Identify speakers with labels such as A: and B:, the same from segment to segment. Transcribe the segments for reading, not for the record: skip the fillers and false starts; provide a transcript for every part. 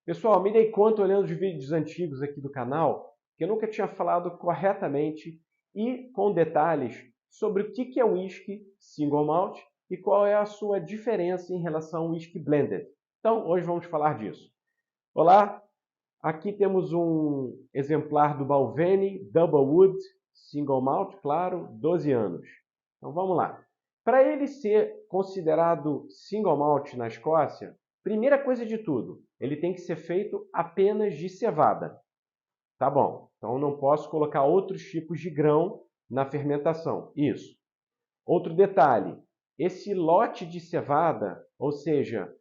A: Pessoal, me dei conta olhando os vídeos antigos aqui do canal que eu nunca tinha falado corretamente e com detalhes sobre o que é o whisky single malt e qual é a sua diferença em relação ao whisky blended. Então, hoje vamos falar disso. Olá, aqui temos um exemplar do Balvenie Double Wood Single Malt, claro, 12 anos. Então vamos lá. Para ele ser considerado single malt na Escócia, primeira coisa de tudo, ele tem que ser feito apenas de cevada. Tá bom, então não posso colocar outros tipos de grão na fermentação. Isso. Outro detalhe, esse lote de cevada, ou seja,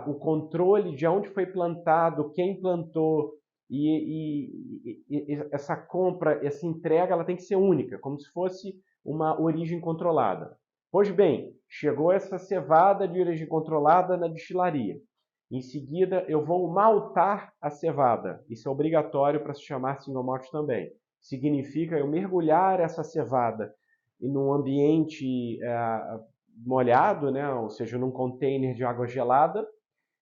A: o controle de onde foi plantado, quem plantou e essa compra, essa entrega, ela tem que ser única, como se fosse uma origem controlada. Pois bem, chegou essa cevada de origem controlada na destilaria. Em seguida, eu vou maltar a cevada. Isso é obrigatório para se chamar single malt também. Significa eu mergulhar essa cevada em um ambiente molhado, né? Ou seja, num container de água gelada,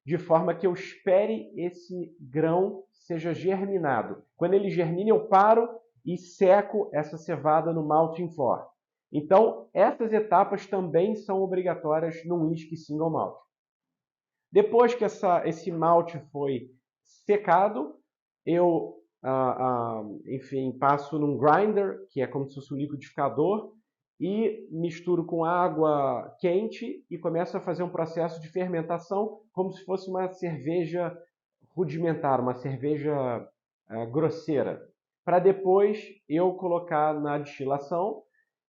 A: de forma que eu espere esse grão seja germinado. Quando ele germina, eu paro e seco essa cevada no malting for. Então, essas etapas também são obrigatórias no whisky single malt. Depois que esse malte foi secado, eu, enfim, passo num grinder, que é como se fosse um liquidificador, e misturo com água quente e começo a fazer um processo de fermentação como se fosse uma cerveja rudimentar, uma cerveja grosseira, para depois eu colocar na destilação.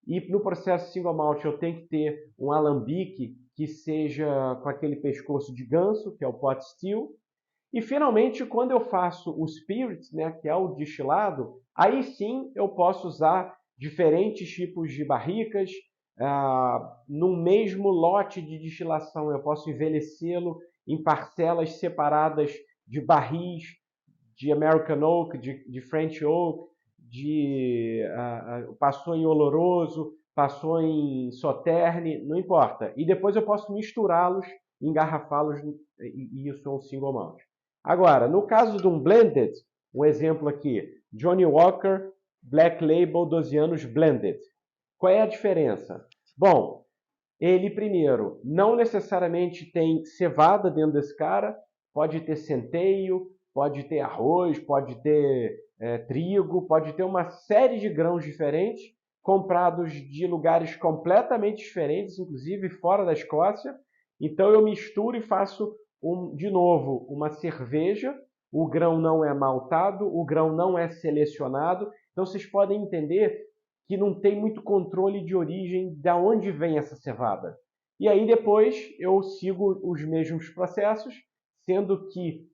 A: E no processo single malt eu tenho que ter um alambique que seja com aquele pescoço de ganso, que é o pot still. E finalmente, quando eu faço o spirit, né, que é o destilado, aí sim eu posso usar diferentes tipos de barricas. No mesmo lote de destilação eu posso envelhecê-lo em parcelas separadas de barris, de American Oak, de French Oak, passou em oloroso, passou em Sauterne, não importa. E depois eu posso misturá-los, engarrafá-los, e isso é um single malt. Agora, no caso de um blended, um exemplo aqui, Johnnie Walker Black Label 12 anos blended. Qual é a diferença? Bom, ele primeiro não necessariamente tem cevada dentro desse cara, pode ter centeio, pode ter arroz, pode ter trigo, pode ter uma série de grãos diferentes, comprados de lugares completamente diferentes, inclusive fora da Escócia. Então eu misturo e faço, de novo, uma cerveja. O grão não é maltado, o grão não é selecionado. Então vocês podem entender que não tem muito controle de origem de onde vem essa cevada. E aí depois eu sigo os mesmos processos, sendo que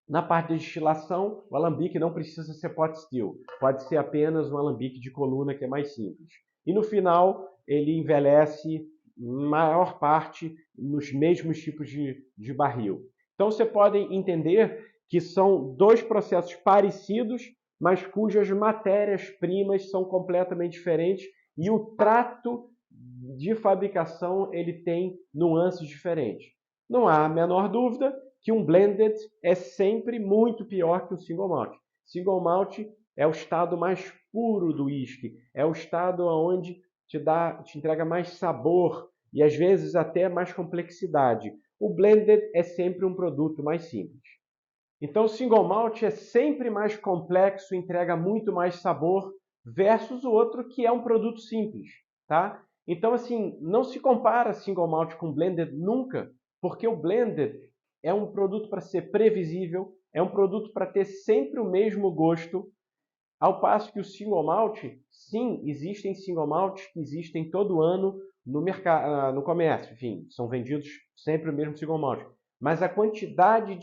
A: na parte de destilação, o alambique não precisa ser pot still, pode ser apenas um alambique de coluna, que é mais simples. E no final, ele envelhece, maior parte, nos mesmos tipos de barril. Então, você pode entender que são dois processos parecidos, mas cujas matérias-primas são completamente diferentes e o trato de fabricação ele tem nuances diferentes. Não há a menor dúvida que um blended é sempre muito pior que o single malt. Single malt é o estado mais puro do whisky, é o estado onde te entrega mais sabor e às vezes até mais complexidade. O blended é sempre um produto mais simples. Então o single malt é sempre mais complexo, entrega muito mais sabor versus o outro que é um produto simples, tá? Então assim, não se compara single malt com blended nunca, porque o blended é um produto para ser previsível, é um produto para ter sempre o mesmo gosto, ao passo que o single malt, sim, existem single malts que existem todo ano no mercado, no comércio, enfim, são vendidos sempre o mesmo single malt, mas a quantidade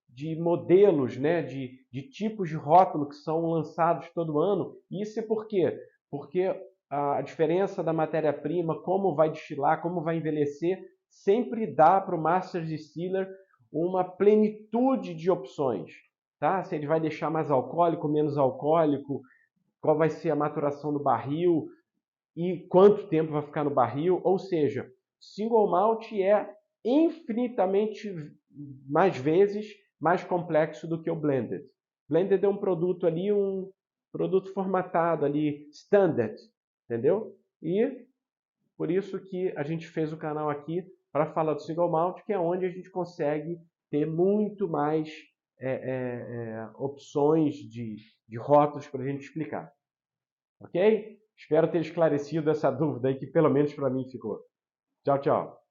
A: de modelos, né, de tipos de rótulo que são lançados todo ano, isso é por quê? Porque a diferença da matéria-prima, como vai destilar, como vai envelhecer, sempre dá para o Master Distiller uma plenitude de opções. Tá? Se ele vai deixar mais alcoólico, menos alcoólico, qual vai ser a maturação do barril e quanto tempo vai ficar no barril. Ou seja, single malt é infinitamente mais vezes mais complexo do que o blended. Blended é um produto ali, um produto formatado ali, standard, entendeu? E por isso que a gente fez o canal aqui para falar do single malt, que é onde a gente consegue ter muito mais opções de rótulos para a gente explicar. Ok? Espero ter esclarecido essa dúvida aí que pelo menos para mim ficou. Tchau, tchau.